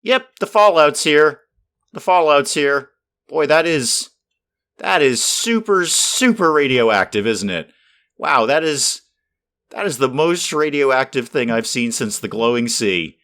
Yep, the fallout's here. The fallout's here. Boy, that is super, super radioactive, isn't it? Wow, that is the most radioactive thing I've seen since the glowing sea.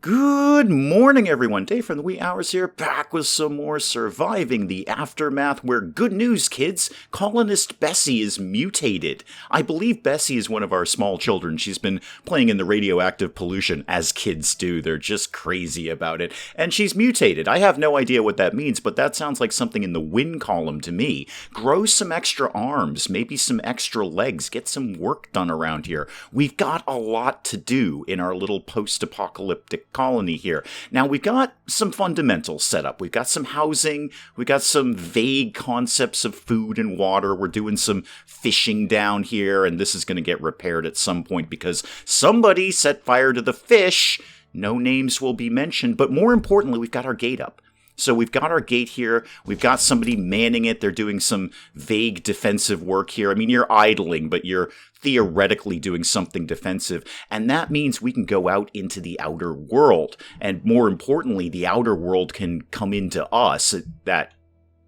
Good morning, everyone. Dave from the wee hours here, back with some more Surviving the Aftermath, where good news, kids, colonist Bessie is mutated. I believe Bessie is one of our small children. She's been playing in the radioactive pollution, as kids do. They're just crazy about it. And she's mutated. I have no idea what that means, but that sounds like something in the win column to me. Grow some extra arms, maybe some extra legs, get some work done around here. We've got a lot to do in our little post-apocalyptic colony here. Now, we've got some fundamentals set up. We've got some housing. We've got some vague concepts of food and water. We're doing some fishing down here, and this is going to get repaired at some point because somebody set fire to the fish. No names will be mentioned, but more importantly, we've got our gate up. So we've got our gate here. We've got somebody manning it. They're doing some vague defensive work here. I mean, you're idling, but you're theoretically doing something defensive. And that means we can go out into the outer world. And more importantly, the outer world can come into us.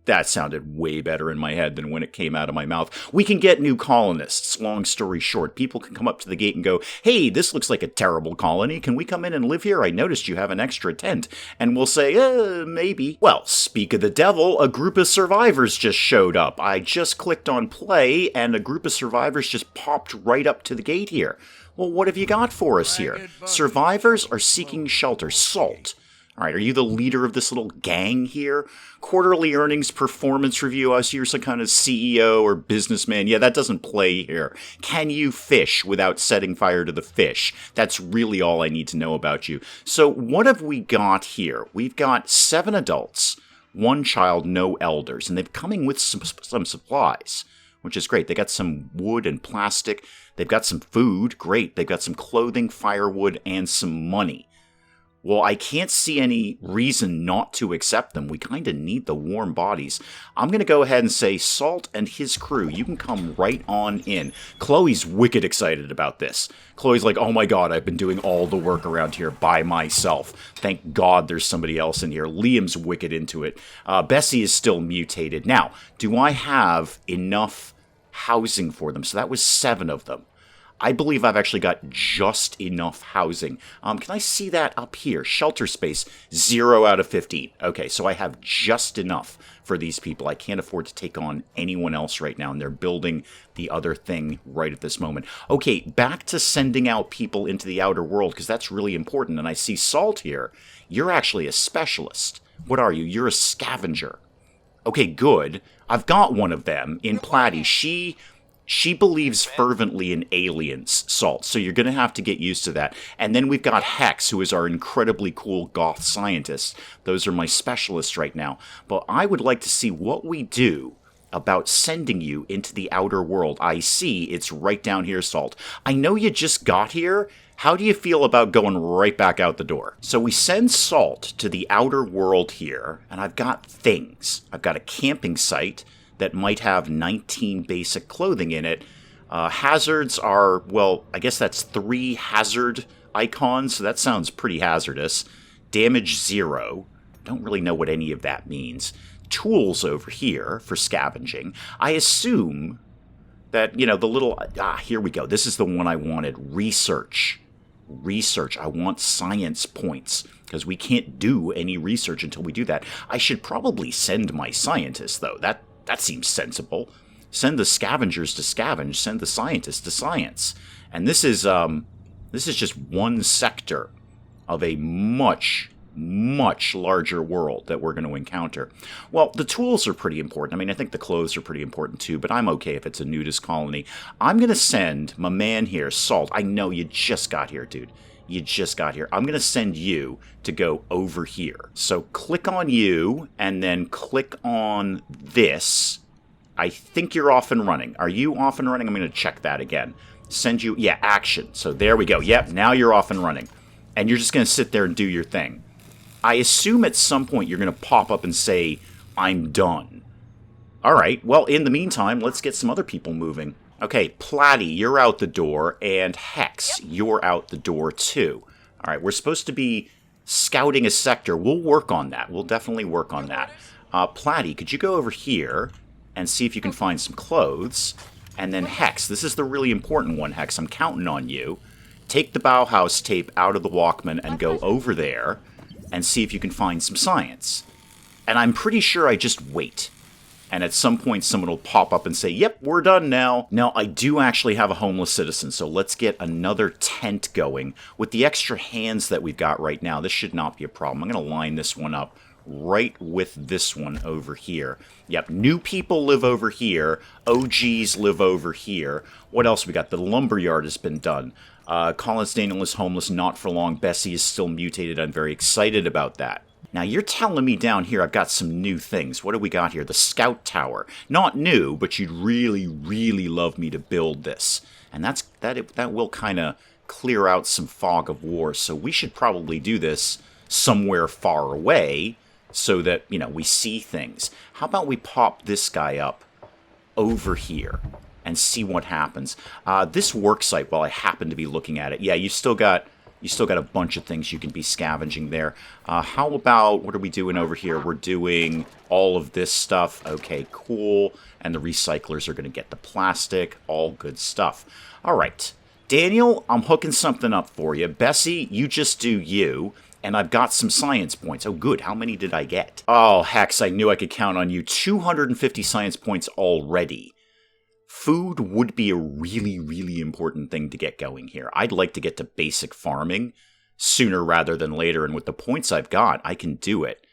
That sounded way better in my head than when it came out of my mouth. We can get new colonists. Long story short, people can come up to the gate and go, hey, this looks like a terrible colony. Can we come in and live here? I noticed you have an extra tent. And we'll say, maybe. Well, speak of the devil, a group of survivors just showed up. I just clicked on play, and a group of survivors just popped right up to the gate here. Well, what have you got for us here? Survivors are seeking shelter. Salt. All right, are you the leader of this little gang here? Quarterly earnings performance review. I see you're some kind of CEO or businessman. Yeah, that doesn't play here. Can you fish without setting fire to the fish? That's really all I need to know about you. So what have we got here? We've got 7 adults, 1 child, no elders, and they're coming with some supplies, which is great. They got some wood and plastic. They've got some food. Great. They've got some clothing, firewood, and some money. Well, I can't see any reason not to accept them. We kind of need the warm bodies. I'm going to go ahead and say Salt and his crew, you can come right on in. Chloe's wicked excited about this. Chloe's like, oh my god, I've been doing all the work around here by myself. Thank god there's somebody else in here. Liam's wicked into it. Bessie is still mutated. Now, do I have enough housing for them? So that was 7 of them. I believe I've actually got just enough housing. Can I see that up here? Shelter space, 0 out of 15. Okay, so I have just enough for these people. I can't afford to take on anyone else right now, and they're building the other thing right at this moment. Okay, back to sending out people into the outer world, because that's really important. And I see Salt here. You're actually a specialist. What are you? You're a scavenger. Okay, good. I've got one of them in Platy. She believes fervently in aliens, Salt, so you're going to have to get used to that. And then we've got Hex, who is our incredibly cool goth scientist. Those are my specialists right now. But I would like to see what we do about sending you into the outer world. I see it's right down here, Salt. I know you just got here. How do you feel about going right back out the door? So we send Salt to the outer world here, and I've got things. I've got a camping site that might have 19 basic clothing in it. Hazards are, well, I guess that's 3 hazard icons, so that sounds pretty hazardous. Damage 0. Don't really know what any of that means. Tools over here for scavenging. I assume that, the little... here we go. This is the one I wanted. Research. I want science points, because we can't do any research until we do that. I should probably send my scientists, though. That seems sensible. Send the scavengers to scavenge. Send the scientists to science. And this is just one sector of a much, much larger world that we're going to encounter. Well, the tools are pretty important. I mean, I think the clothes are pretty important too, but I'm okay if it's a nudist colony. I'm going to send my man here, Salt. I know you just got here, dude. You just got here. I'm going to send you to go over here. So click on you, and then click on this. I think you're off and running. Are you off and running? I'm going to check that again. Send you, yeah, action. So there we go. Yep, now you're off and running. And you're just going to sit there and do your thing. I assume at some point you're going to pop up and say, I'm done. All right, well, in the meantime, let's get some other people moving. Okay, Platy, you're out the door, and Hex, you're out the door too. All right, we're supposed to be scouting a sector. We'll work on that. We'll definitely work on that. Platy, could you go over here and see if you can find some clothes? And then Hex, this is the really important one, Hex. I'm counting on you. Take the Bauhaus tape out of the Walkman and go over there and see if you can find some science. And I'm pretty sure I just wait. And at some point, someone will pop up and say, yep, we're done now. Now, I do actually have a homeless citizen, so let's get another tent going. With the extra hands that we've got right now, this should not be a problem. I'm going to line this one up right with this one over here. Yep, new people live over here. OGs live over here. What else we got? The lumberyard has been done. Collins Daniel is homeless, not for long. Bessie is still mutated. I'm very excited about that. Now, you're telling me down here I've got some new things. What do we got here? The Scout Tower. Not new, but you'd really, really love me to build this. And that will kind of clear out some fog of war. So we should probably do this somewhere far away so that, we see things. How about we pop this guy up over here and see what happens? This work site, while I happen to be looking at it, yeah, you still got a bunch of things you can be scavenging there. How about, what are we doing over here? We're doing all of this stuff. Okay, cool. And the recyclers are going to get the plastic. All good stuff. All right. Daniel, I'm hooking something up for you. Bessie, you just do you. And I've got some science points. Oh, good. How many did I get? Oh, Hex, I knew I could count on you. 250 science points already. Food would be a really, really important thing to get going here. I'd like to get to basic farming sooner rather than later, and with the points I've got, I can do it.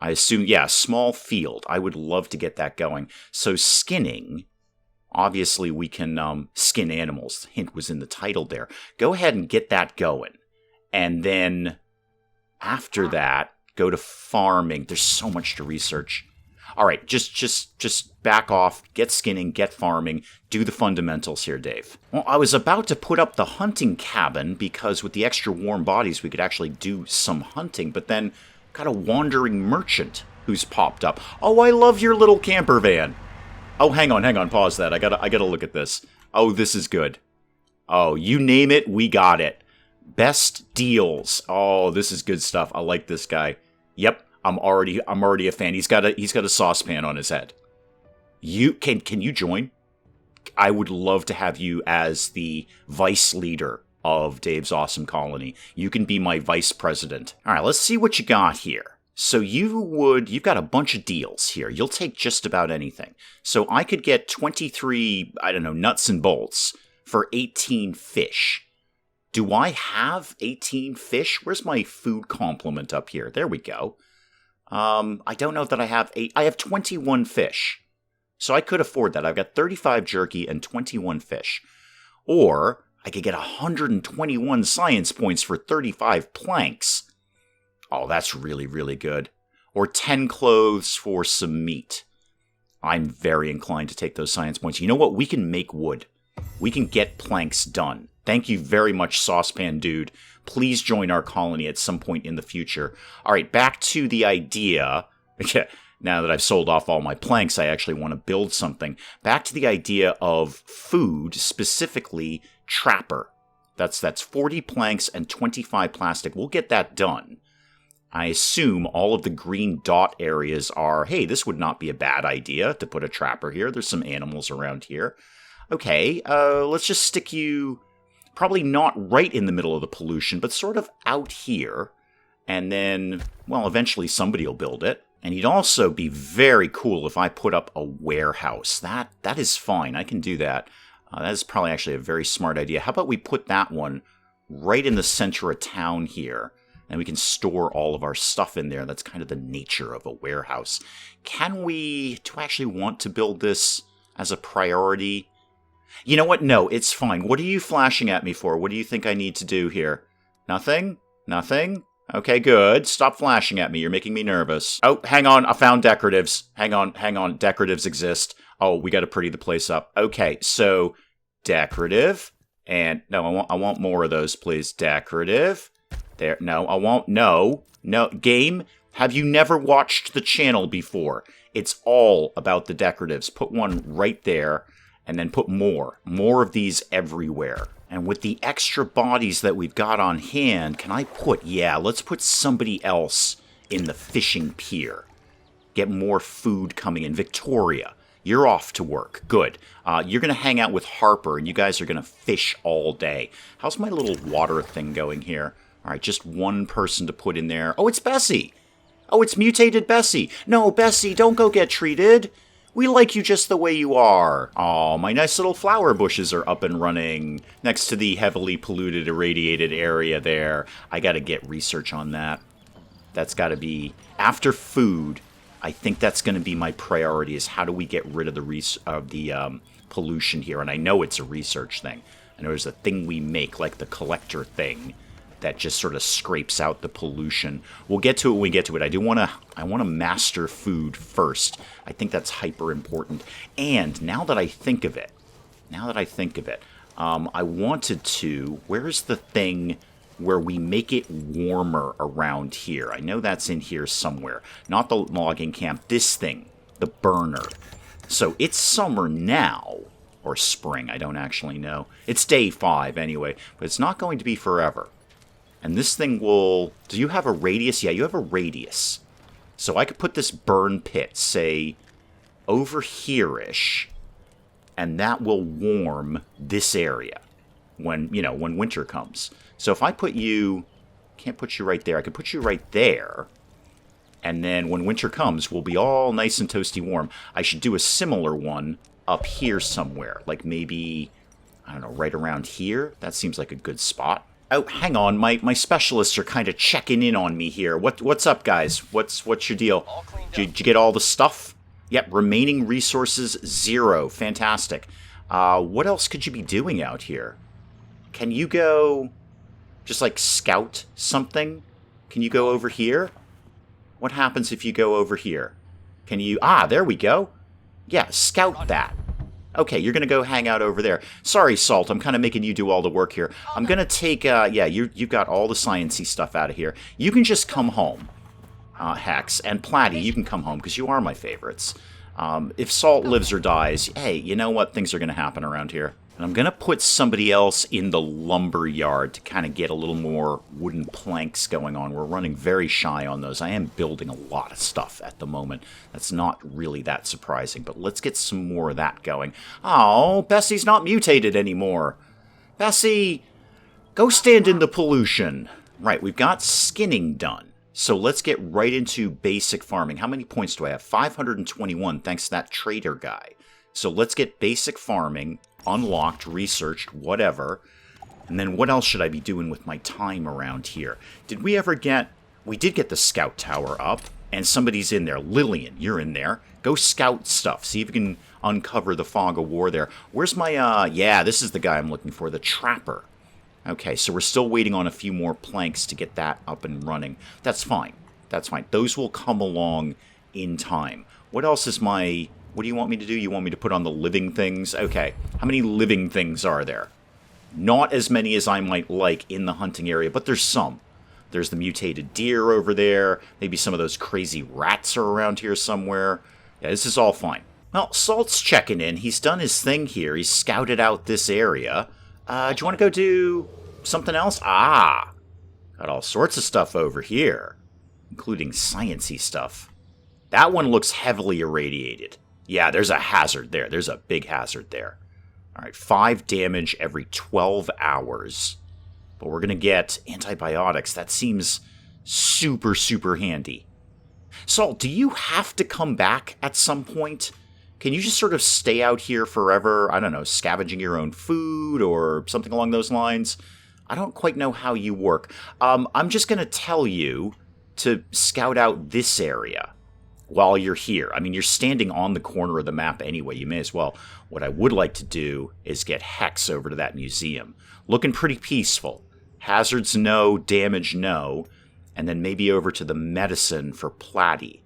I assume, yeah, small field. I would love to get that going. So skinning, obviously we can skin animals. Hint was in the title there. Go ahead and get that going. And then after that, go to farming. There's so much to research. All right, just back off, get skinning, get farming, do the fundamentals here, Dave. Well, I was about to put up the hunting cabin because with the extra warm bodies, we could actually do some hunting, but then got a wandering merchant who's popped up. Oh, I love your little camper van. Oh, hang on, pause that. I gotta look at this. Oh, this is good. Oh, you name it, we got it. Best deals. Oh, this is good stuff. I like this guy. Yep. I'm already a fan. He's got a saucepan on his head. Can you join? I would love to have you as the vice leader of Dave's Awesome Colony. You can be my vice president. All right, let's see what you got here. So you've got a bunch of deals here. You'll take just about anything. So I could get 23, nuts and bolts for 18 fish. Do I have 18 fish? Where's my food complement up here? There we go. I don't know that I have 8. I have 21 fish. So I could afford that. I've got 35 jerky and 21 fish. Or I could get 121 science points for 35 planks. Oh, that's really, really good. Or 10 clothes for some meat. I'm very inclined to take those science points. You know what? We can make wood. We can get planks done. Thank you very much, Saucepan Dude. Please join our colony at some point in the future. All right, back to the idea. Now that I've sold off all my planks, I actually want to build something. Back to the idea of food, specifically trapper. That's 40 planks and 25 plastic. We'll get that done. I assume all of the green dot areas are, hey, this would not be a bad idea to put a trapper here. There's some animals around here. Okay, let's just stick you probably not right in the middle of the pollution, but sort of out here. And then, well, eventually somebody will build it. And he'd also be very cool if I put up a warehouse. That is fine. I can do that. That is probably actually a very smart idea. How about we put that one right in the center of town here, and we can store all of our stuff in there. That's kind of the nature of a warehouse. Do I actually want to build this as a priority? You know what? No, it's fine. What are you flashing at me for? What do you think I need to do here? Nothing? Nothing? Okay, good. Stop flashing at me. You're making me nervous. Oh, hang on. I found decoratives. Hang on. Decoratives exist. Oh, we got to pretty the place up. Okay, so decorative. And no, I want more of those, please. Decorative. There. No, I won't. No. Game, have you never watched the channel before? It's all about the decoratives. Put one right there. And then put more of these everywhere. And with the extra bodies that we've got on hand, can I put, let's put somebody else in the fishing pier. Get more food coming in. Victoria, you're off to work. Good. You're going to hang out with Harper, and you guys are going to fish all day. How's my little water thing going here? All right, just one person to put in there. Oh, it's Bessie. Oh, it's mutated Bessie. No, Bessie, don't go get treated. We like you just the way you are. Oh, my nice little flower bushes are up and running next to the heavily polluted, irradiated area there. I got to get research on that. That's got to be, after food, I think that's going to be my priority, is how do we get rid of the pollution here. And I know it's a research thing. I know there's a thing we make, like the collector thing, that just sort of scrapes out the pollution. We'll get to it when we get to it. I want to master food first. I think that's hyper important. And now that I think of it, I wanted to, where's the thing where we make it warmer around here? I know that's in here somewhere. Not the logging camp, this thing, the burner. So it's summer now, or spring, I don't actually know. It's day 5 anyway, but it's not going to be forever. And this thing will... Do you have a radius? Yeah, you have a radius. So I could put this burn pit, say, over here-ish, and that will warm this area when winter comes. So if I put you... Can't put you right there. I could put you right there. And then when winter comes, we'll be all nice and toasty warm. I should do a similar one up here somewhere. Like maybe, I don't know, right around here? That seems like a good spot. Oh, hang on, my specialists are kind of checking in on me here. What's up, guys? What's your deal? Did you get all the stuff? Yep, remaining resources 0. Fantastic. What else could you be doing out here? Can you go just like scout something? Can you go over here? What happens if you go over here? Can you... there we go. Yeah, scout that. Okay, you're going to go hang out over there. Sorry, Salt, I'm kind of making you do all the work here. I'm going to take, you've got all the science-y stuff out of here. You can just come home, Hex. And Platy, you can come home, because you are my favorites. If Salt lives or dies, hey, you know what? Things are going to happen around here. And I'm going to put somebody else in the lumber yard to kind of get a little more wooden planks going on. We're running very shy on those. I am building a lot of stuff at the moment. That's not really that surprising, but let's get some more of that going. Oh, Bessie's not mutated anymore. Bessie, go stand in the pollution. Right, we've got skinning done. So let's get right into basic farming. How many points do I have? 521, thanks to that trader guy. So let's get basic farming unlocked, researched, whatever. And then what else should I be doing with my time around here? Did we ever get... We did get the scout tower up, and somebody's in there. Lillian, you're in there. Go scout stuff. See if you can uncover the fog of war there. Where's my, this is the guy I'm looking for, the trapper. Okay, so we're still waiting on a few more planks to get that up and running. That's fine. That's fine. Those will come along in time. What else is my... What do you want me to do? You want me to put on the living things? Okay. How many living things are there? Not as many as I might like in the hunting area, but there's some. There's the mutated deer over there. Maybe some of those crazy rats are around here somewhere. Yeah, this is all fine. Well, Salt's checking in. He's done his thing here. He's scouted out this area. Do you want to go do something else? Got all sorts of stuff over here, including science-y stuff. That one looks heavily irradiated. Yeah, there's a hazard there. There's a big hazard there. All right, 5 damage every 12 hours. But we're going to get antibiotics. That seems super, super handy. Salt, do you have to come back at some point? Can you just sort of stay out here forever? I don't know, scavenging your own food or something along those lines? I don't quite know how you work. I'm just going to tell you to scout out this area while you're here. I mean, you're standing on the corner of the map anyway. You may as well. What I would like to do is get Hex over to that museum. Looking pretty peaceful. Hazards no, damage no. And then maybe over to the medicine for Platy.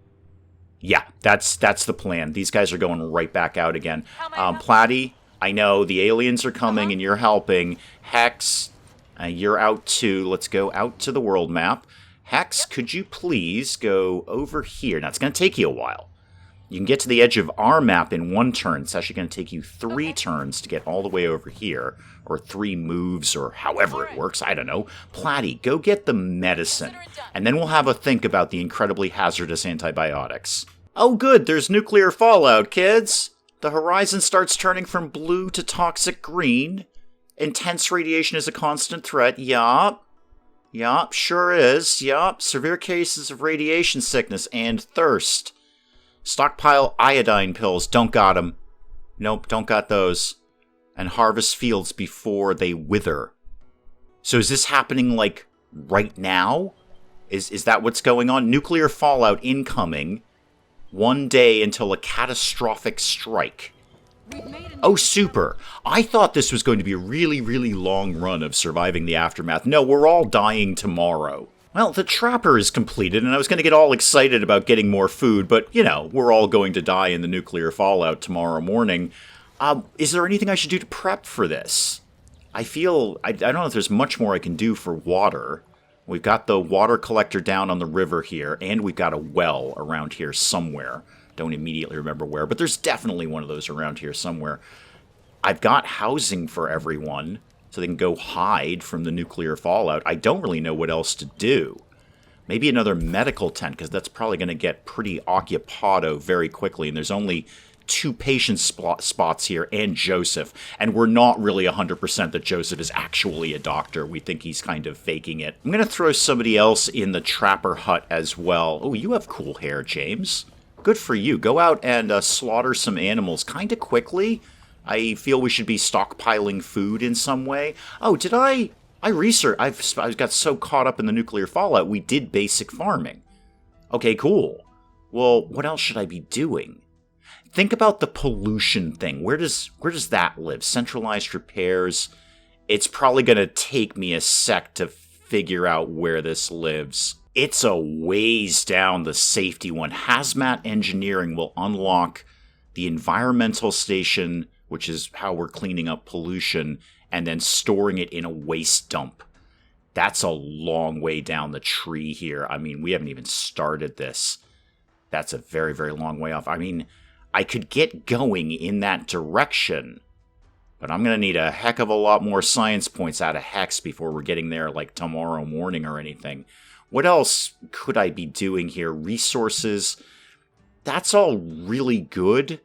Yeah, that's the plan. These guys are going right back out again. Platy, I know the aliens are coming and you're helping. Hex, you're out too. Let's go out to the world map. Hex, could you please go over here? Now, it's going to take you a while. You can get to the edge of our map in 1 turn. It's actually going to take you 3 turns to get all the way over here. Or 3 moves, or however it works. I don't know. Platy, go get the medicine. And then we'll have a think about the incredibly hazardous antibiotics. Oh good, there's nuclear fallout, kids! The horizon starts turning from blue to toxic green. Intense radiation is a constant threat. Yup. Yup, sure is. Yup, severe cases of radiation sickness and thirst. Stockpile iodine pills. Don't got them. Nope, don't got those. And harvest fields before they wither. So is this happening, like, right now? Is that what's going on? Nuclear fallout incoming. 1 day until a catastrophic strike. Oh, super. I thought this was going to be a really, really long run of surviving the aftermath. No, we're all dying tomorrow. Well, the trapper is completed, and I was going to get all excited about getting more food, but, you know, we're all going to die in the nuclear fallout tomorrow morning. Is there anything I should do to prep for this? I don't know if there's much more I can do for water. We've got the water collector down on the river here, and we've got a well around here somewhere. Don't immediately remember where, but there's definitely one of those around here somewhere. I've got housing for everyone, so they can go hide from the nuclear fallout. I don't really know what else to do. Maybe another medical tent, because that's probably going to get pretty occupado very quickly, and there's only 2 patient spots here, and Joseph. And we're not really 100% that Joseph is actually a doctor. We think he's kind of faking it. I'm going to throw somebody else in the trapper hut as well. Oh, you have cool hair, James. Good for you. Go out and slaughter some animals kind of quickly. I feel we should be stockpiling food in some way. Oh, did I researched. I got so caught up in the nuclear fallout, we did basic farming. Okay, cool. Well, what else should I be doing? Think about the pollution thing. Where does that live? Centralized repairs. It's probably going to take me a sec to figure out where this lives. It's a ways down the safety one. Hazmat engineering will unlock the environmental station, which is how we're cleaning up pollution, and then storing it in a waste dump. That's a long way down the tree here. I mean, we haven't even started this. That's a very, very long way off. I mean, I could get going in that direction, but I'm going to need a heck of a lot more science points out of Hex before we're getting there, like, tomorrow morning or anything. What else could I be doing here? Resources. That's all really good.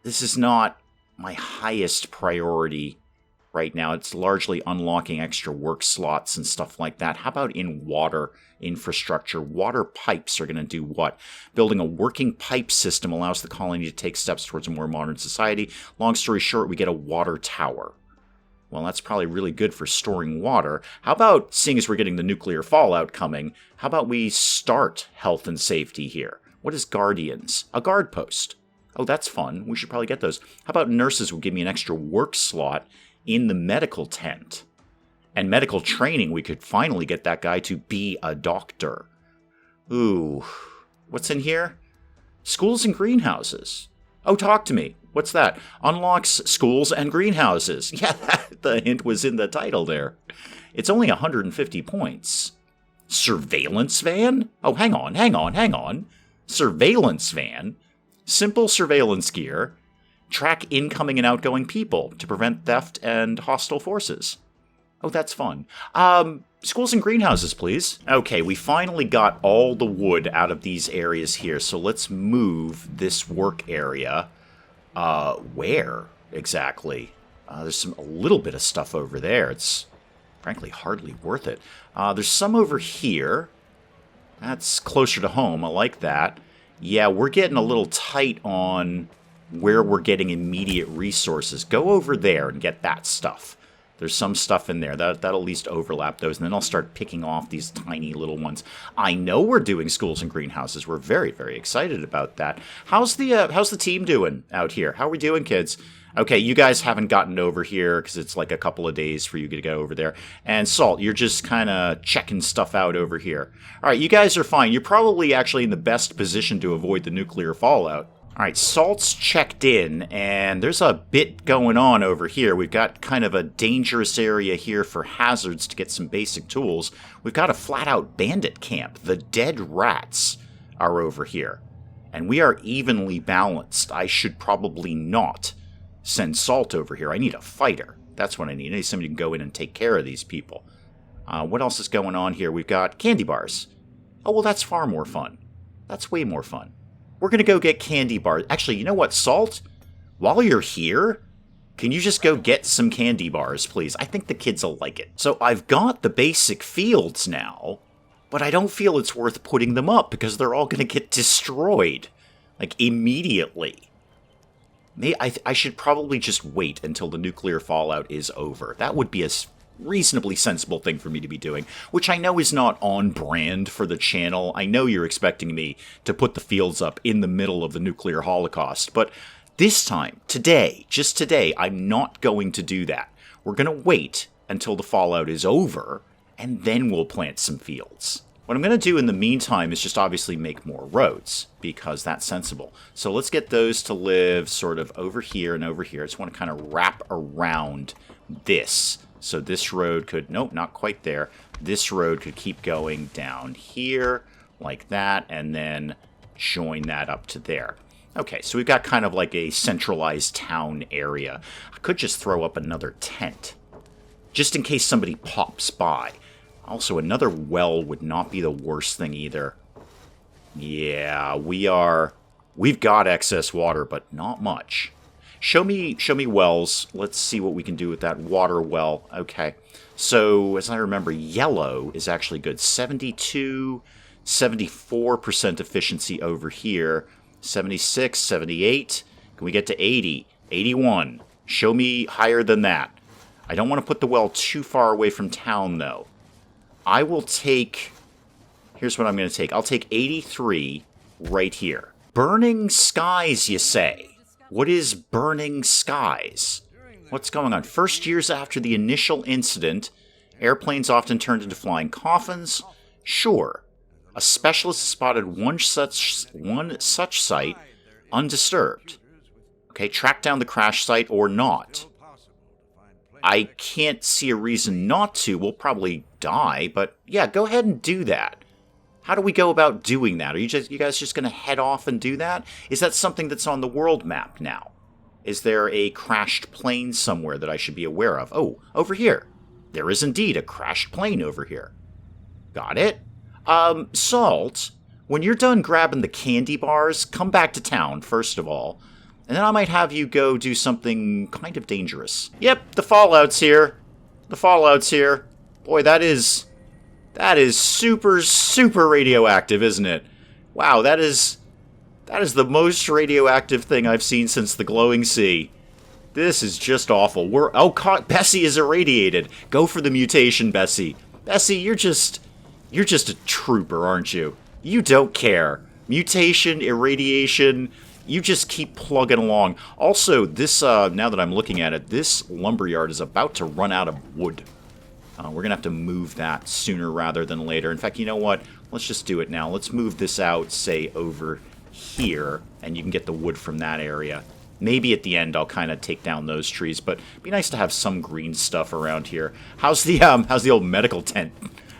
This is not my highest priority right now. It's largely unlocking extra work slots and stuff like that. How about in water infrastructure? Water pipes are going to do what? Building a working pipe system allows the colony to take steps towards a more modern society. Long story short, we get a water tower. Well, that's probably really good for storing water. How about, seeing as we're getting the nuclear fallout coming, how about we start health and safety here? What is Guardians? A guard post. Oh, that's fun. We should probably get those. How about nurses will give me an extra work slot in the medical tent? And medical training, we could finally get that guy to be a doctor. Ooh, what's in here? Schools and greenhouses. Oh, talk to me. What's that? Unlocks schools and greenhouses. Yeah, the hint was in the title there. It's only 150 points. Surveillance van? Oh, hang on. Surveillance van? Simple surveillance gear. Track incoming and outgoing people to prevent theft and hostile forces. Oh, that's fun. Schools and greenhouses, please. Okay, we finally got all the wood out of these areas here, so let's move this work area. Where exactly? There's a little bit of stuff over there. It's frankly hardly worth it. There's some over here. That's closer to home. I like that. Yeah, we're getting a little tight on where we're getting immediate resources. Go over there and get that stuff. There's some stuff in there. That'll at least overlap those, and then I'll start picking off these tiny little ones. I know we're doing schools and greenhouses. We're very, very excited about that. How's the team doing out here? How are we doing, kids? Okay, you guys haven't gotten over here because it's like a couple of days for you to go over there. And Salt, you're just kind of checking stuff out over here. All right, you guys are fine. You're probably actually in the best position to avoid the nuclear fallout. All right, Salt's checked in, and there's a bit going on over here. We've got kind of a dangerous area here for hazards to get some basic tools. We've got a flat-out bandit camp. The dead rats are over here. And we are evenly balanced. I should probably not send Salt over here. I need a fighter. That's what I need. I need somebody who can go in and take care of these people. What else is going on here? We've got candy bars. Oh, well, that's far more fun. That's way more fun. We're going to go get candy bars. Actually, you know what, Salt? While you're here, can you just go get some candy bars, please? I think the kids will like it. So I've got the basic fields now, but I don't feel it's worth putting them up because they're all going to get destroyed, like, immediately. I should probably just wait until the nuclear fallout is over. That would be a reasonably sensible thing for me to be doing, which I know is not on brand for the channel. I know you're expecting me to put the fields up in the middle of the nuclear holocaust, but this time, today, just today, I'm not going to do that. We're going to wait until the fallout is over, and then we'll plant some fields. What I'm going to do in the meantime is just obviously make more roads, because that's sensible. So let's get those to live sort of over here and over here. I just want to kind of wrap around this. So this road could, nope, not quite there. This road could keep going down here, like that, and then join that up to there. Okay, so we've got kind of like a centralized town area. I could just throw up another tent, just in case somebody pops by. Also, another well would not be the worst thing either. Yeah, we've got excess water, but not much. Show me wells. Let's see what we can do with that water well. Okay, so as I remember, yellow is actually good. 72, 74% efficiency over here. 76, 78. Can we get to 80? 81. Show me higher than that. I don't want to put the well too far away from town, though. I will take... Here's what I'm going to take. I'll take 83 right here. Burning skies, you say? What is burning skies? What's going on? First years after the initial incident, airplanes often turned into flying coffins. Sure. A specialist spotted one such site undisturbed. Okay, track down the crash site or not. I can't see a reason not to. We'll probably die, but yeah, go ahead and do that. How do we go about doing that? Are you guys just going to head off and do that? Is that something that's on the world map now? Is there a crashed plane somewhere that I should be aware of? Oh, over here. There is indeed a crashed plane over here. Got it. Salt, when you're done grabbing the candy bars, come back to town, first of all. And then I might have you go do something kind of dangerous. Yep, the fallout's here. The fallout's here. Boy, that is super, super radioactive, isn't it? Wow, that is the most radioactive thing I've seen since the glowing sea. This is just awful. Bessie is irradiated. Go for the mutation, Bessie. Bessie, you're just a trooper, aren't you? You don't care. Mutation, irradiation, you just keep plugging along. Also, this, now that I'm looking at it, this lumberyard is about to run out of wood. We're going to have to move that sooner rather than later. In fact, you know what? Let's just do it now. Let's move this out, say, over here, and you can get the wood from that area. Maybe at the end I'll kind of take down those trees, but it'd be nice to have some green stuff around here. How's the old medical tent?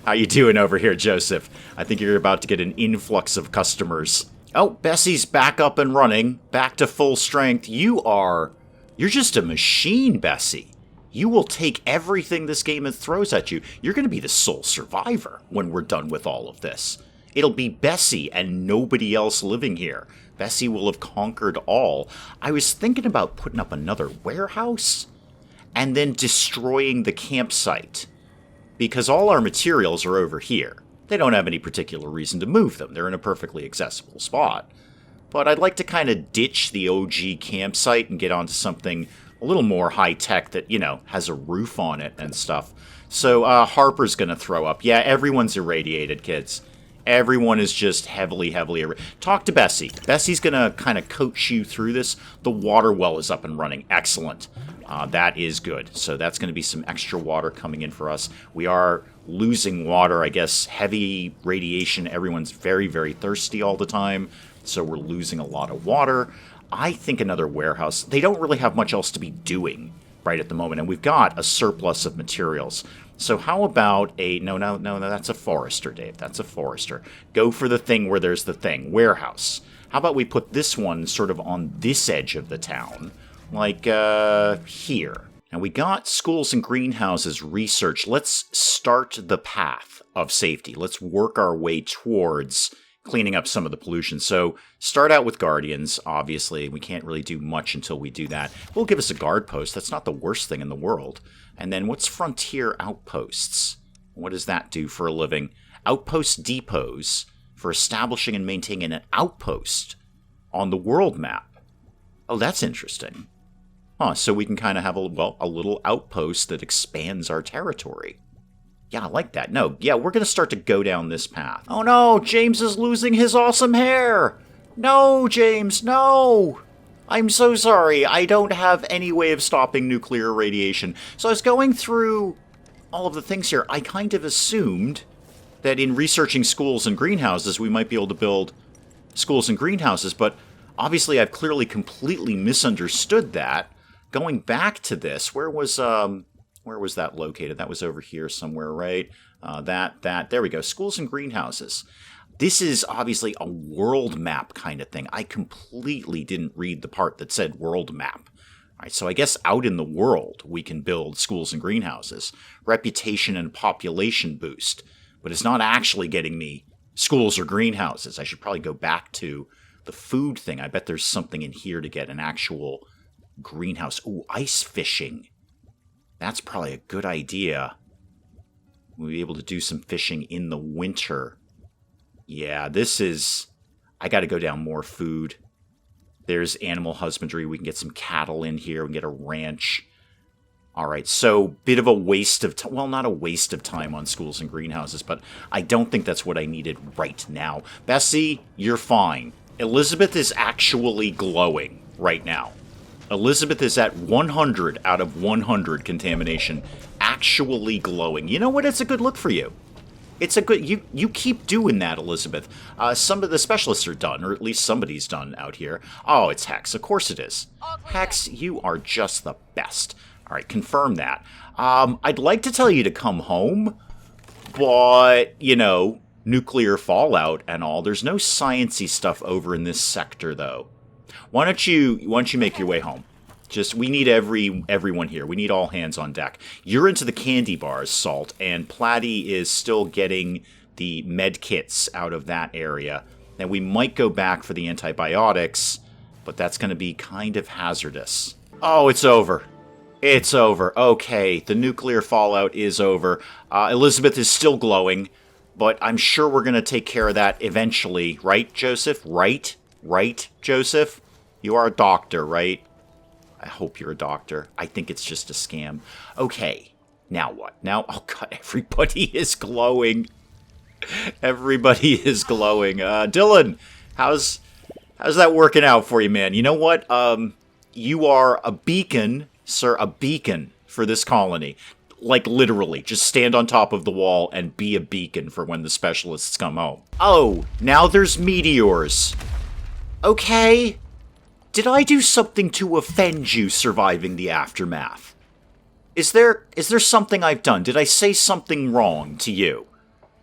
How you doing over here, Joseph? I think you're about to get an influx of customers. Oh, Bessie's back up and running, back to full strength. You're just a machine, Bessie. You will take everything this game throws at you. You're going to be the sole survivor when we're done with all of this. It'll be Bessie and nobody else living here. Bessie will have conquered all. I was thinking about putting up another warehouse and then destroying the campsite, because all our materials are over here. They don't have any particular reason to move them. They're in a perfectly accessible spot. But I'd like to kind of ditch the OG campsite and get onto something a little more high-tech that, you know, has a roof on it and stuff. So Harper's going to throw up. Yeah, everyone's irradiated, kids. Everyone is just heavily Talk to Bessie. Bessie's going to kind of coach you through this. The water well is up and running. Excellent. That is good. So that's going to be some extra water coming in for us. We are losing water, I guess. Heavy radiation. Everyone's very, very thirsty all the time. So we're losing a lot of water. I think another warehouse. They don't really have much else to be doing right at the moment. And we've got a surplus of materials. So how about a... No, that's a forester, Dave. That's a forester. Go for the thing where there's the thing. Warehouse. How about we put this one sort of on this edge of the town? Like, here. And we got schools and greenhouses research. Let's start the path of safety. Let's work our way towards cleaning up some of the pollution. So start out with guardians, obviously. We can't really do much until we do that. We'll give us a guard post. That's not the worst thing in the world. And then what's frontier outposts? What does that do for a living? Outpost depots for establishing and maintaining an outpost on the world map. Oh, that's interesting. So we can kind of have a little outpost that expands our territory. Yeah, I like that. No, yeah, we're going to start to go down this path. Oh no, James is losing his awesome hair. No, James, no. I'm so sorry. I don't have any way of stopping nuclear radiation. So I was going through all of the things here. I kind of assumed that in researching schools and greenhouses, we might be able to build schools and greenhouses, but obviously I've clearly completely misunderstood that. Going back to this, where was that located? That was over here somewhere, right? There we go. Schools and greenhouses. This is obviously a world map kind of thing. I completely didn't read the part that said world map. All right, so I guess out in the world, we can build schools and greenhouses. Reputation and population boost. But it's not actually getting me schools or greenhouses. I should probably go back to the food thing. I bet there's something in here to get an actual greenhouse. Ooh, ice fishing. That's probably a good idea. We'll be able to do some fishing in the winter. Yeah, this is... I gotta go down more food. There's animal husbandry. We can get some cattle in here. We can get a ranch. Alright, so bit of a waste of time. Well, not a waste of time on schools and greenhouses, but I don't think that's what I needed right now. Bessie, you're fine. Elizabeth is actually glowing right now. Elizabeth is at 100 out of 100 contamination. Actually glowing. You know what? It's a good look for you. It's a good... You keep doing that, Elizabeth. Some of the specialists are done, or at least somebody's done out here. Oh, it's Hex. Of course it is. Hex, you are just the best. All right, confirm that. I'd like to tell you to come home, but, you know, nuclear fallout and all. There's no sciencey stuff over in this sector, though. Why don't you make your way home? We need everyone here. We need all hands on deck. You're into the candy bars, Salt, and Platy is still getting the med kits out of that area. And we might go back for the antibiotics, but that's going to be kind of hazardous. Oh, it's over. It's over. Okay, the nuclear fallout is over. Elizabeth is still glowing, but I'm sure we're going to take care of that eventually. Right, Joseph? Right, Joseph? You are a doctor, right? I hope you're a doctor. I think it's just a scam. Okay, now what? Now, oh god, everybody is glowing. Everybody is glowing. Dylan, how's that working out for you, man? You know what? You are a beacon, sir, a beacon for this colony. Like, literally, just stand on top of the wall and be a beacon for when the specialists come home. Oh, now there's meteors. Okay. Did I do something to offend you surviving the aftermath? Is there something I've done? Did I say something wrong to you?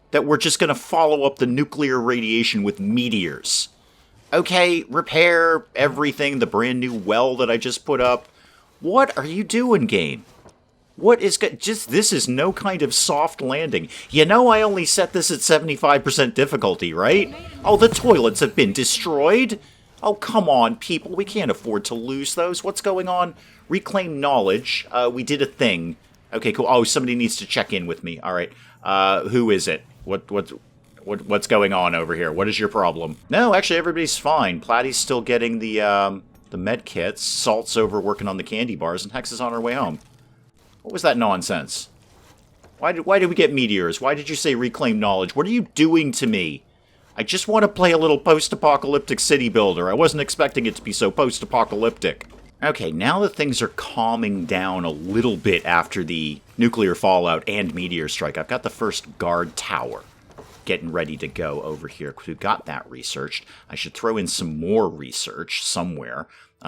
That we're just going to follow up the nuclear radiation with meteors? Okay, repair everything, the brand new well that I just put up. What are you doing, game? What is this is no kind of soft landing. You know I only set this at 75% difficulty, right? Oh, the toilets have been destroyed? Oh, come on, people. We can't afford to lose those. What's going on? Reclaim knowledge. We did a thing. Okay, cool. Oh, somebody needs to check in with me. All right. Who is it? What's going on over here? What is your problem? No, actually, everybody's fine. Platy's still getting the med kits. Salt's over working on the candy bars, and Hex is on her way home. What was that nonsense? Why did we get meteors? Why did you say reclaim knowledge? What are you doing to me? I just want to play a little post-apocalyptic city builder. I wasn't expecting it to be so post-apocalyptic. Okay, now that things are calming down a little bit after the nuclear fallout and meteor strike, I've got the first guard tower getting ready to go over here. We've got that researched. I should throw in some more research somewhere.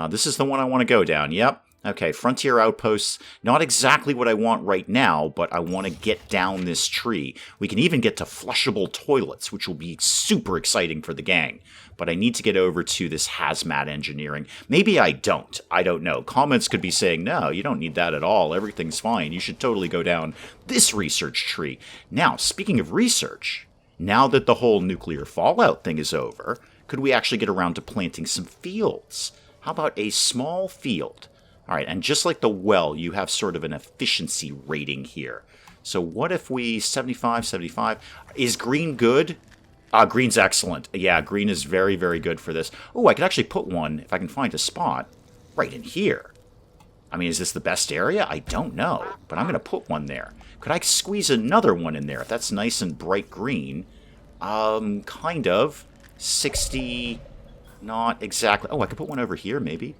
This is the one I want to go down. Yep. Okay, frontier outposts, not exactly what I want right now, but I want to get down this tree. We can even get to flushable toilets, which will be super exciting for the gang. But I need to get over to this hazmat engineering. Maybe I don't. I don't know. Comments could be saying, no, you don't need that at all. Everything's fine. You should totally go down this research tree. Now, speaking of research, now that the whole nuclear fallout thing is over, could we actually get around to planting some fields? How about a small field? All right, and just like the well, you have sort of an efficiency rating here. So what if we, 75, 75, is green good? Green's excellent. Yeah, green is very, very good for this. Oh, I could actually put one, if I can find a spot, right in here. I mean, is this the best area? I don't know, but I'm going to put one there. Could I squeeze another one in there if that's nice and bright green? Kind of. 60, not exactly. Oh, I could put one over here, maybe.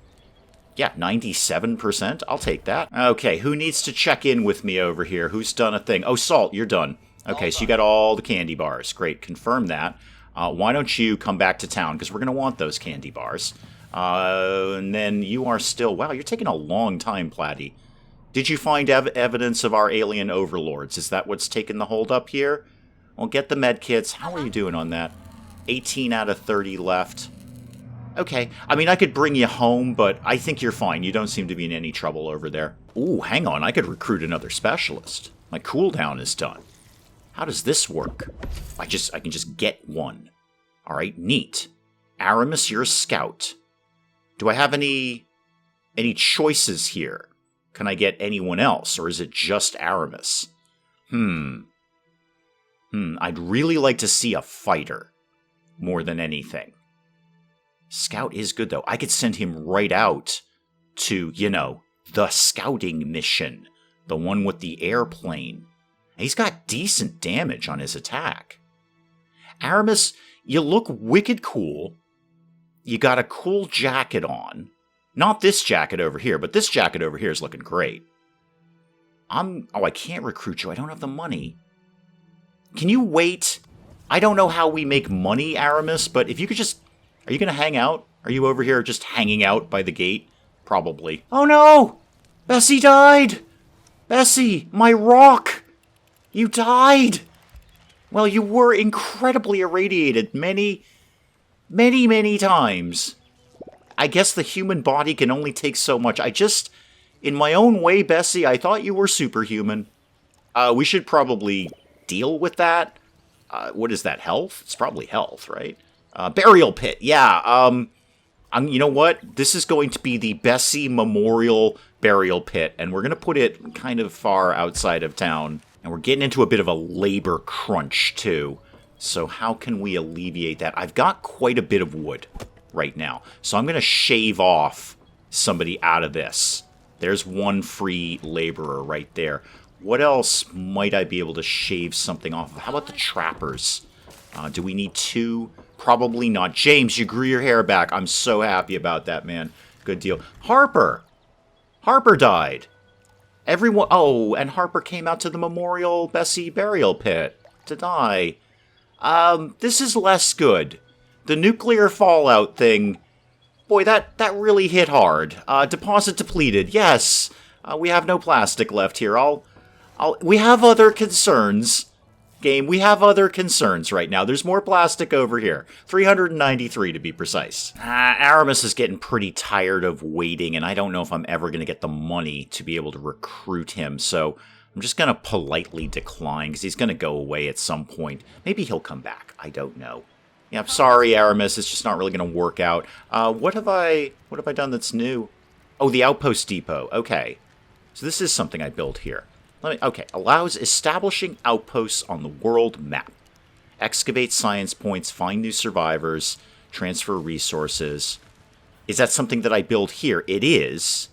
Yeah, 97%. I'll take that. Okay, who needs to check in with me over here? Who's done a thing? Oh, Salt, you're done. Okay, so you got all the candy bars. Great, confirm that. Why don't you come back to town? Because we're going to want those candy bars. And then you are still... Wow, you're taking a long time, Platy. Did you find evidence of our alien overlords? Is that what's taking the hold up here? Well, get the med kits. How are you doing on that? 18 out of 30 left. Okay, I mean, I could bring you home, but I think you're fine. You don't seem to be in any trouble over there. Ooh, hang on, I could recruit another specialist. My cooldown is done. How does this work? I can just get one. All right, neat. Aramis, you're a scout. Do I have any choices here? Can I get anyone else, or is it just Aramis? I'd really like to see a fighter more than anything. Scout is good, though. I could send him right out to, you know, the scouting mission. The one with the airplane. He's got decent damage on his attack. Aramis, you look wicked cool. You got a cool jacket on. Not this jacket over here, but this jacket over here is looking great. I can't recruit you. I don't have the money. Can you wait? I don't know how we make money, Aramis, but if you could just... Are you going to hang out? Are you over here just hanging out by the gate? Probably. Oh no! Bessie died! Bessie, my rock! You died! Well, you were incredibly irradiated many, many, many times. I guess the human body can only take so much. In my own way, Bessie, I thought you were superhuman. We should probably deal with that. What is that, health? It's probably health, right? Burial pit, yeah. You know what? This is going to be the Bessie Memorial Burial Pit, and we're going to put it kind of far outside of town. And we're getting into a bit of a labor crunch, too. So how can we alleviate that? I've got quite a bit of wood right now, so I'm going to shave off somebody out of this. There's one free laborer right there. What else might I be able to shave something off of? How about the trappers? Do we need two? Probably not. James, you grew your hair back. I'm so happy about that, man. Good deal. Harper! Harper died. Everyone... Oh, and Harper came out to the Memorial Bessie Burial Pit to die. This is less good. The nuclear fallout thing... Boy, that really hit hard. Deposit depleted. Yes. We have no plastic left here. We have other concerns. Game, we have other concerns right now. There's more plastic over here. 393 to be precise. Aramis is getting pretty tired of waiting, and I don't know if I'm ever going to get the money to be able to recruit him, so I'm just going to politely decline, because he's going to go away at some point. Maybe he'll come back. I don't know. Yeah, I'm sorry, Aramis. It's just not really going to work out. What have I done that's new? Oh, the Outpost Depot. Okay. So this is something I built here. Okay, allows establishing outposts on the world map. Excavate science points, find new survivors, transfer resources. Is that something that I build here? It is.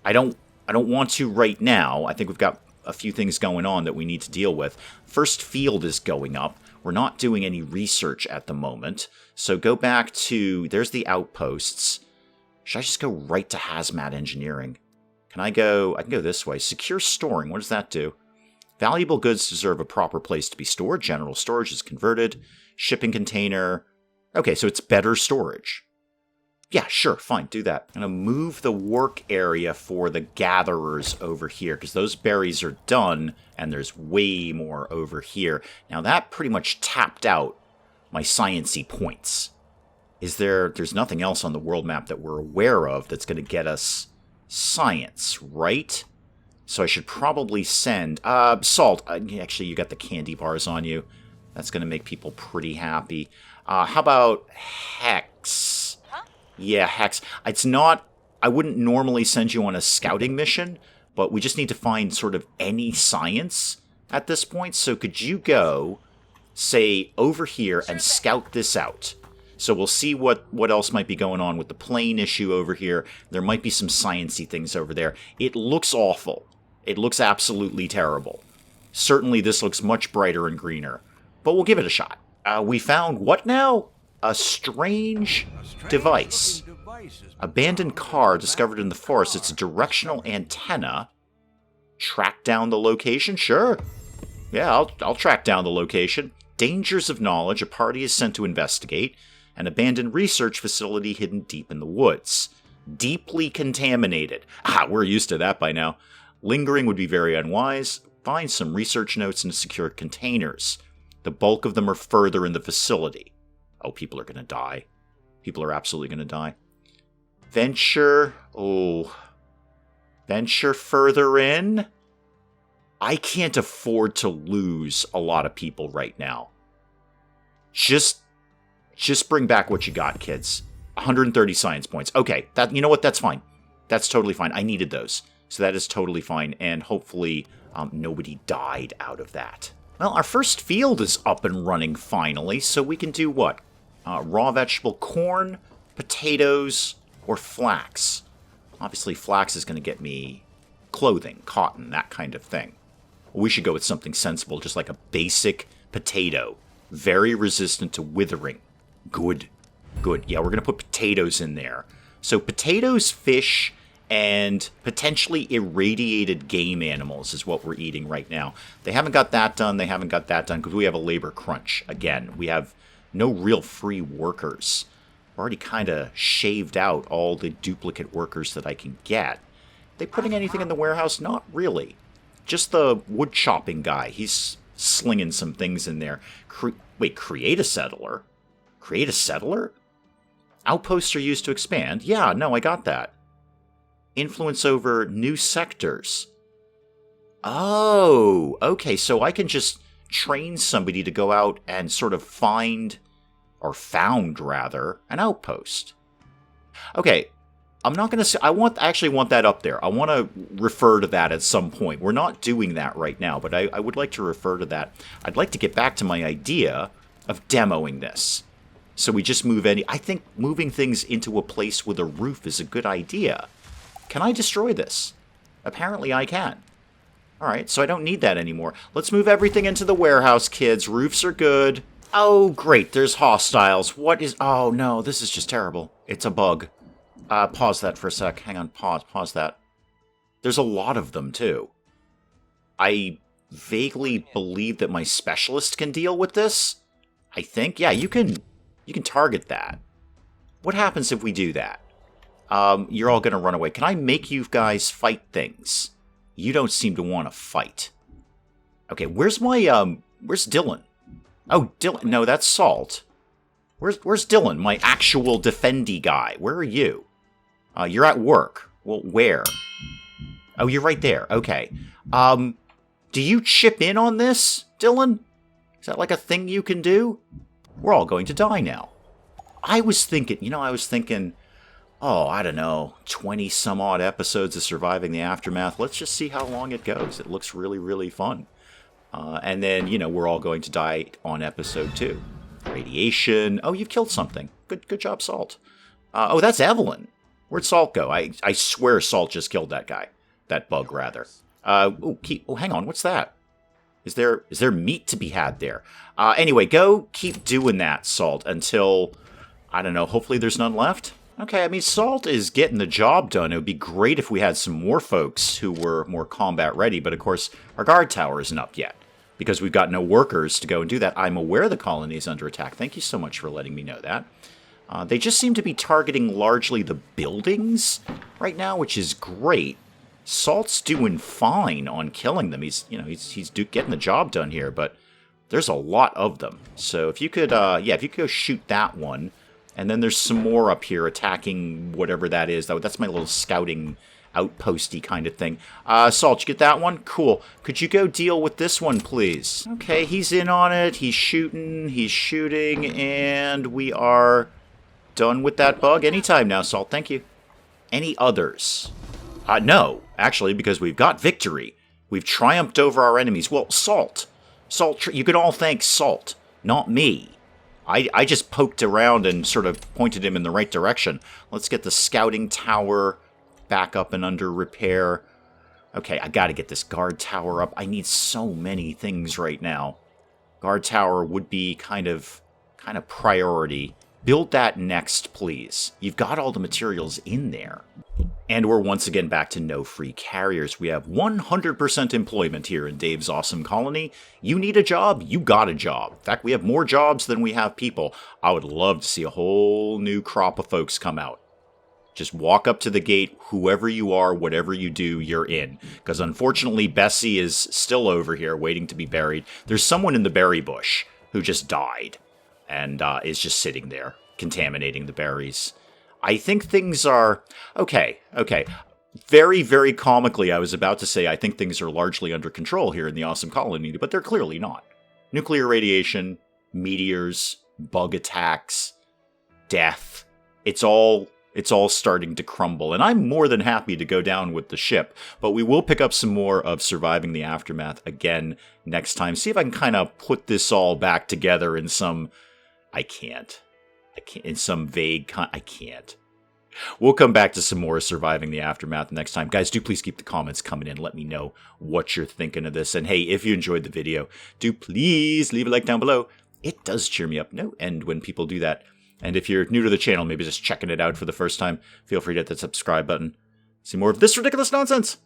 I don't want to right now. I think we've got a few things going on that we need to deal with. First field is going up. We're not doing any research at the moment. So go back to, there's the outposts. Should I just go right to hazmat engineering? I can go this way. Secure storing, what does that do? Valuable goods deserve a proper place to be stored. General storage is converted. Shipping container. Okay, so it's better storage. Yeah, sure, fine, do that. I'm going to move the work area for the gatherers over here, because those berries are done, and there's way more over here. Now, that pretty much tapped out my science-y points. There's nothing else on the world map that we're aware of that's going to get us science, right? So I should probably send... Salt. Actually, you got the candy bars on you. That's going to make people pretty happy. How about Hex? Huh? Yeah, Hex. It's not... I wouldn't normally send you on a scouting mission, but we just need to find sort of any science at this point. So could you go, say, over here and scout this out? So we'll see what else might be going on with the plane issue over here. There might be some sciencey things over there. It looks awful. It looks absolutely terrible. Certainly this looks much brighter and greener. But we'll give it a shot. We found what now? A strange device. Abandoned car discovered in the forest. It's a directional antenna. Track down the location? Sure. Yeah, I'll track down the location. Dangers of knowledge. A party is sent to investigate. An abandoned research facility hidden deep in the woods. Deeply contaminated. We're used to that by now. Lingering would be very unwise. Find some research notes in secure containers. The bulk of them are further in the facility. Oh, people are going to die. People are absolutely going to die. Venture. Oh. Venture further in? I can't afford to lose a lot of people right now. Just bring back what you got, kids. 130 science points. Okay, you know what? That's fine. That's totally fine. I needed those. So that is totally fine, and hopefully nobody died out of that. Well, our first field is up and running finally, so we can do what? Raw vegetable, corn, potatoes, or flax. Obviously, flax is going to get me clothing, cotton, that kind of thing. We should go with something sensible, just like a basic potato. Very resistant to withering. Good. Good. Yeah, we're going to put potatoes in there. So potatoes, fish, and potentially irradiated game animals is what we're eating right now. They haven't got that done. They haven't got that done because we have a labor crunch. Again, we have no real free workers. I've already kind of shaved out all the duplicate workers that I can get. Are they putting anything in the warehouse? Not really. Just the wood chopping guy. He's slinging some things in there. Wait, create a settler? Create a settler? Outposts are used to expand. Yeah, no, I got that. Influence over new sectors. Oh, okay, so I can just train somebody to go out and sort of find, or found rather, an outpost. Okay, I'm not going to say, I actually want that up there. I want to refer to that at some point. We're not doing that right now, but I would like to refer to that. I'd like to get back to my idea of demoing this. So we just move I think moving things into a place with a roof is a good idea. Can I destroy this? Apparently I can. Alright, so I don't need that anymore. Let's move everything into the warehouse, kids. Roofs are good. Oh, great, there's hostiles. Oh no, this is just terrible. It's a bug. Pause that for a sec. Hang on, pause that. There's a lot of them, too. I vaguely believe that my specialist can deal with this. I think. Yeah, you can target that. What happens if we do that? You're all going to run away. Can I make you guys fight things? You don't seem to want to fight. Okay, where's Dylan? Oh, Dylan. No, that's Salt. Where's Dylan, my actual defendy guy? Where are you? You're at work. Well, where? Oh, you're right there. Okay. Do you chip in on this, Dylan? Is that like a thing you can do? We're all going to die now. I was thinking, oh, I don't know, 20-some-odd episodes of Surviving the Aftermath. Let's just see how long it goes. It looks really, really fun. And then, we're all going to die on episode 2. Radiation. Oh, you've killed something. Good job, Salt. Oh, that's Evelyn. Where'd Salt go? I swear Salt just killed that guy. That bug, rather. Hang on. What's that? Is there meat to be had there? Anyway, go keep doing that, Salt, until, I don't know, hopefully there's none left? Okay, I mean, Salt is getting the job done. It would be great if we had some more folks who were more combat ready, but of course, our guard tower isn't up yet, because we've got no workers to go and do that. I'm aware the colony is under attack. Thank you so much for letting me know that. They just seem to be targeting largely the buildings right now, which is great. Salt's doing fine on killing them. He's getting the job done here, but there's a lot of them. So if you could, if you could go shoot that one, and then there's some more up here attacking whatever that is. That's my little scouting outposty kind of thing. Salt, you get that one? Cool. Could you go deal with this one, please? Okay, he's in on it. He's shooting, and we are done with that bug. Anytime now, Salt. Thank you. Any others? No, actually, because we've got victory. We've triumphed over our enemies. Well, Salt, you can all thank Salt, not me. I just poked around and sort of pointed him in the right direction. Let's get the scouting tower back up and under repair. Okay, I gotta get this guard tower up. I need so many things right now. Guard tower would be kind of priority. Build that next, please. You've got all the materials in there. And we're once again back to no free carriers. We have 100% employment here in Dave's awesome colony. You need a job, you got a job. In fact, we have more jobs than we have people. I would love to see a whole new crop of folks come out. Just walk up to the gate, whoever you are, whatever you do, you're in. Because unfortunately, Bessie is still over here waiting to be buried. There's someone in the berry bush who just died and is just sitting there, contaminating the berries. I think things are... Okay. Very, very comically, I was about to say I think things are largely under control here in the awesome colony, but they're clearly not. Nuclear radiation, meteors, bug attacks, death. It's all starting to crumble, and I'm more than happy to go down with the ship, but we will pick up some more of Surviving the Aftermath again next time. See if I can kind of put this all back together in some... I can't. In some vague... I can't. We'll come back to some more Surviving the Aftermath next time. Guys, do please keep the comments coming in. Let me know what you're thinking of this. And hey, if you enjoyed the video, do please leave a like down below. It does cheer me up no end when people do that. And if you're new to the channel, maybe just checking it out for the first time, feel free to hit that subscribe button. See more of this ridiculous nonsense.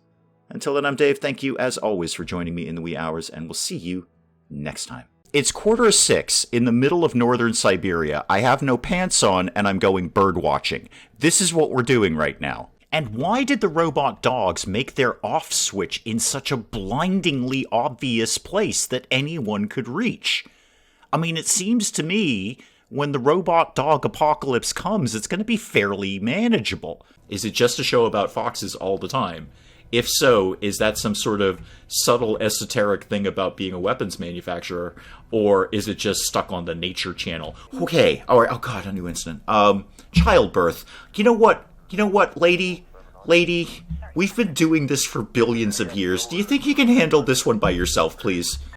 Until then, I'm Dave. Thank you, as always, for joining me in the wee hours, and we'll see you next time. It's 5:45 in the middle of northern Siberia. I have no pants on, and I'm going bird watching. This is what we're doing right now. And why did the robot dogs make their off switch in such a blindingly obvious place that anyone could reach? I mean, it seems to me... when the robot dog apocalypse comes, it's going to be fairly manageable. Is it just a show about foxes all the time? If so, is that some sort of subtle esoteric thing about being a weapons manufacturer? Or is it just stuck on the Nature Channel? Okay, alright, oh god, a new incident. Childbirth. You know what, lady? We've been doing this for billions of years. Do you think you can handle this one by yourself, please?